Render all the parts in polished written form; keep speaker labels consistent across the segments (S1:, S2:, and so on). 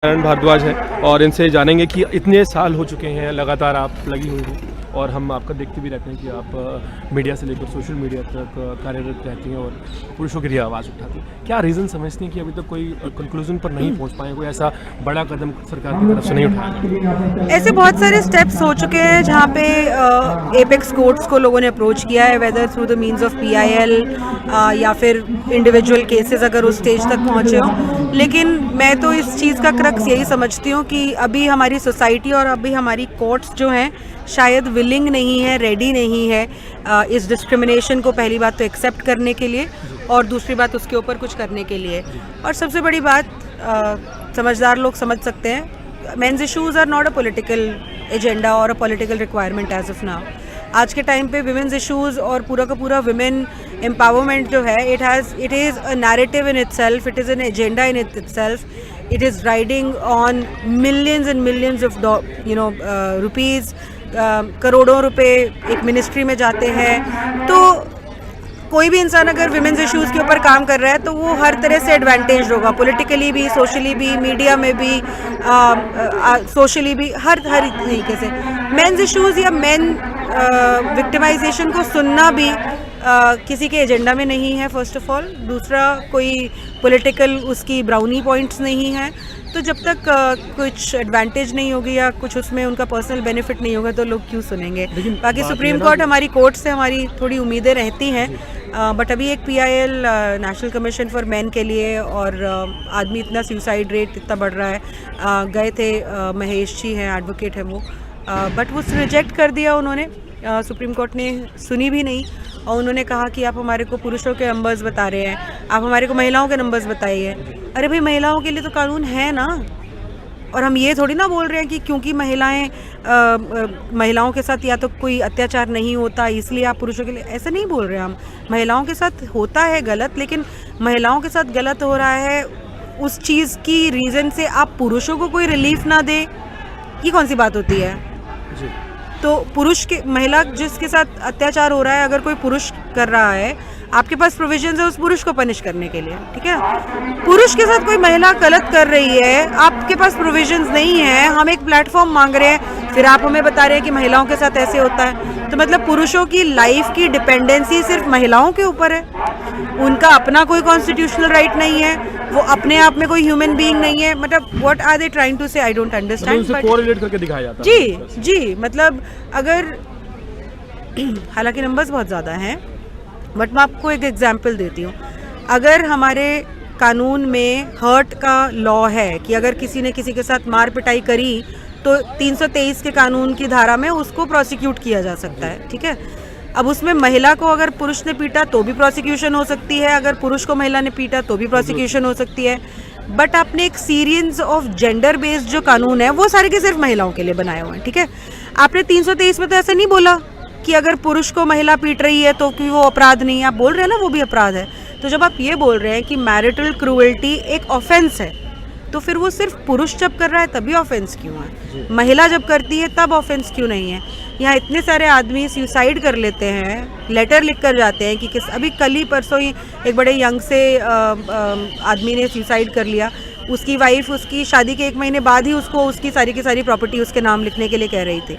S1: नारायण भारद्वाज है और इनसे जानेंगे कि इतने साल हो चुके हैं लगातार आप लगी हुई हैं और हम आपका देखते भी रहते हैं कि आप मीडिया से लेकर सोशल मीडिया तक कार्यरत रहती हैं और पुरुषों के लिए आवाज़ उठाती हैं। क्या रीज़न समझती हैं कि अभी तक कोई कंक्लूजन पर नहीं पहुंच पाए, कोई ऐसा बड़ा कदम सरकार की तरफ से नहीं उठाया?
S2: ऐसे बहुत सारे स्टेप्स हो चुके हैं जहाँ पे एपेक्स कोर्ट्स को लोगों ने अप्रोच किया है, whether through the means of PIL या फिर इंडिविजुअल केसेस अगर उस स्टेज तक पहुँचे हों। लेकिन मैं तो इस चीज़ का क्रक्स यही समझती हूँ कि अभी हमारी सोसाइटी और अभी हमारी कोर्ट्स जो हैं शायद विलिंग नहीं है, रेडी नहीं है इस डिस्क्रिमिनेशन को पहली बात तो एक्सेप्ट करने के लिए और दूसरी बात उसके ऊपर कुछ करने के लिए। और सबसे बड़ी बात समझदार लोग समझ सकते हैं, men's issues are not a political agenda और a political requirement as of now. आज के टाइम पे विमेंस इश्यूज और पूरा का पूरा विमेन एम्पावरमेंट जो है it is a narrative in itself, it is an agenda in itself, it is riding on millions and millions of rupees, करोड़ों रुपए एक मिनिस्ट्री में जाते हैं। तो कोई भी इंसान अगर विमेंस इश्यूज़ के ऊपर काम कर रहा है तो वो हर तरह से एडवांटेज होगा, पॉलिटिकली भी, सोशली भी, मीडिया में भी, सोशली भी, हर तरीके से। मेंस इश्यूज़ या मेन विक्टिमाइजेशन को सुनना भी किसी के एजेंडा में नहीं है फर्स्ट ऑफ ऑल। दूसरा, कोई पॉलिटिकल उसकी ब्राउनी पॉइंट्स नहीं है। तो जब तक कुछ एडवांटेज नहीं होगी या कुछ उसमें उनका पर्सनल बेनिफिट नहीं होगा तो लोग क्यों सुनेंगे। बाकी सुप्रीम कोर्ट हमारी कोर्ट से हमारी थोड़ी उम्मीदें रहती हैं, बट अभी एक PIL national commission for main के लिए और आदमी इतना सुसाइड रेट इतना बढ़ रहा है, गए थे महेश जी हैं, एडवोकेट हैं वो, बट वो रिजेक्ट कर दिया उन्होंने, सुप्रीम कोर्ट ने सुनी भी नहीं और उन्होंने कहा कि आप हमारे को पुरुषों के नंबर्स बता रहे हैं, आप हमारे को महिलाओं के नंबर्स बताइए। अरे भाई, महिलाओं के लिए तो कानून है ना, और हम ये थोड़ी ना बोल रहे हैं कि क्योंकि महिलाओं के साथ या तो कोई अत्याचार नहीं होता इसलिए आप पुरुषों के लिए, ऐसा नहीं बोल रहे हैं हम। महिलाओं के साथ होता है गलत, लेकिन महिलाओं के साथ गलत हो रहा है उस चीज़ की रीज़न से आप पुरुषों को कोई रिलीफ ना दे, ये कौन सी बात होती है? तो पुरुष के महिला जिसके साथ अत्याचार हो रहा है, अगर कोई पुरुष कर रहा है, आपके पास प्रोविजंस है उस पुरुष को पनिश करने के लिए, ठीक है। पुरुष के साथ कोई महिला गलत कर रही है, आपके पास प्रोविजंस नहीं है, हम एक प्लेटफॉर्म मांग रहे हैं, फिर आप हमें बता रहे हैं कि महिलाओं के साथ ऐसे होता है। तो मतलब पुरुषों की लाइफ की डिपेंडेंसी सिर्फ महिलाओं के ऊपर है, उनका अपना कोई कॉन्स्टिट्यूशनल राइट नहीं है, वो अपने आप में कोई ह्यूमन बीइंग नहीं है। मतलब what are they trying to say, I don't understand.
S1: But correlate करके दिखाया जाता है।
S2: जी, मतलब अगर हालांकि नंबर्स बहुत ज़्यादा हैं, बट मैं आपको एक एग्जांपल देती हूँ। अगर हमारे कानून में हर्ट का लॉ है कि अगर किसी ने किसी के साथ मार पिटाई करी तो 323 के कानून की धारा में उसको प्रोसिक्यूट किया जा सकता है, ठीक है। अब उसमें महिला को अगर पुरुष ने पीटा तो भी प्रोसिक्यूशन हो सकती है, अगर पुरुष को महिला ने पीटा तो भी प्रोसिक्यूशन हो सकती है। बट आपने एक सीरीज ऑफ जेंडर बेस्ड जो कानून है वो सारे के सिर्फ महिलाओं के लिए बनाए हुए हैं, ठीक है। आपने 323 में तो ऐसा नहीं बोला कि अगर पुरुष को महिला पीट रही है तो कि वो अपराध नहीं है, आप बोल रहे हैं ना वो भी अपराध है। तो जब आप ये बोल रहे हैं कि मैरिटल क्रूएल्टी एक ऑफेंस है, तो फिर वो सिर्फ पुरुष जब कर रहा है तभी ऑफेंस क्यों है, महिला जब करती है तब ऑफेंस क्यों नहीं है? यहाँ इतने सारे आदमी सुसाइड कर लेते हैं, लेटर लिख कर जाते हैं कि अभी कल ही परसों ही एक बड़े यंग से आदमी ने सुसाइड कर लिया, उसकी वाइफ उसकी शादी के 1 महीने बाद ही उसको उसकी सारी की सारी प्रॉपर्टी उसके नाम लिखने के लिए कह रही थी,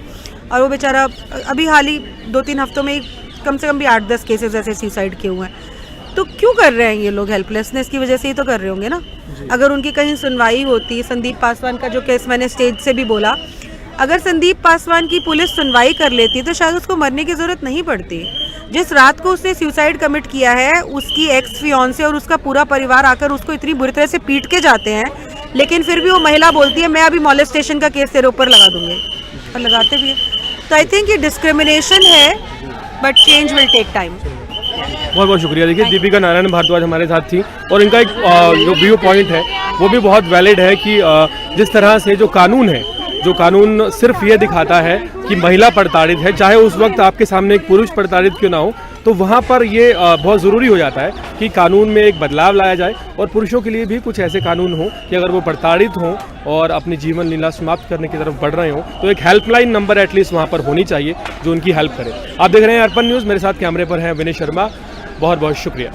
S2: और वो बेचारा अभी हाल ही 2-3 हफ्तों में कम से कम भी 8-10 केसेस ऐसे सुसाइड किए हुए हैं। तो क्यों कर रहे हैं ये लोग? हेल्पलेसनेस की वजह से ही तो कर रहे होंगे ना। अगर उनकी कहीं सुनवाई होती, संदीप पासवान का जो केस मैंने स्टेज से भी बोला, अगर संदीप पासवान की पुलिस सुनवाई कर लेती तो शायद उसको मरने की ज़रूरत नहीं पड़ती। जिस रात को उसने सुसाइड कमिट किया है, उसकी एक्स फियांसे और उसका पूरा परिवार आकर उसको इतनी बुरी तरह से पीट के जाते हैं, लेकिन फिर भी वो महिला बोलती है मैं अभी मॉलेस्टेशन का केस तेरे ऊपर लगा दूंगी, और लगाते भी है। तो आई थिंक ये डिस्क्रिमिनेशन है, but change will take time.
S1: बहुत बहुत शुक्रिया। देखिए, दीपिका नारायण भारद्वाज हमारे साथ थी और इनका एक जो व्यू पॉइंट है वो भी बहुत वैलिड है कि जिस तरह से जो कानून सिर्फ ये दिखाता है कि महिला प्रताड़ित है, चाहे उस वक्त आपके सामने एक पुरुष प्रताड़ित क्यों ना हो, तो वहाँ पर ये बहुत ज़रूरी हो जाता है कि कानून में एक बदलाव लाया जाए और पुरुषों के लिए भी कुछ ऐसे कानून हो कि अगर वो प्रताड़ित हों और अपनी जीवन लीला समाप्त करने की तरफ बढ़ रहे हों तो एक हेल्पलाइन नंबर एटलीस्ट वहाँ पर होनी चाहिए जो उनकी हेल्प करे। आप देख रहे हैं अर्पण न्यूज़, मेरे साथ कैमरे पर हैं विनय शर्मा। बहुत बहुत शुक्रिया।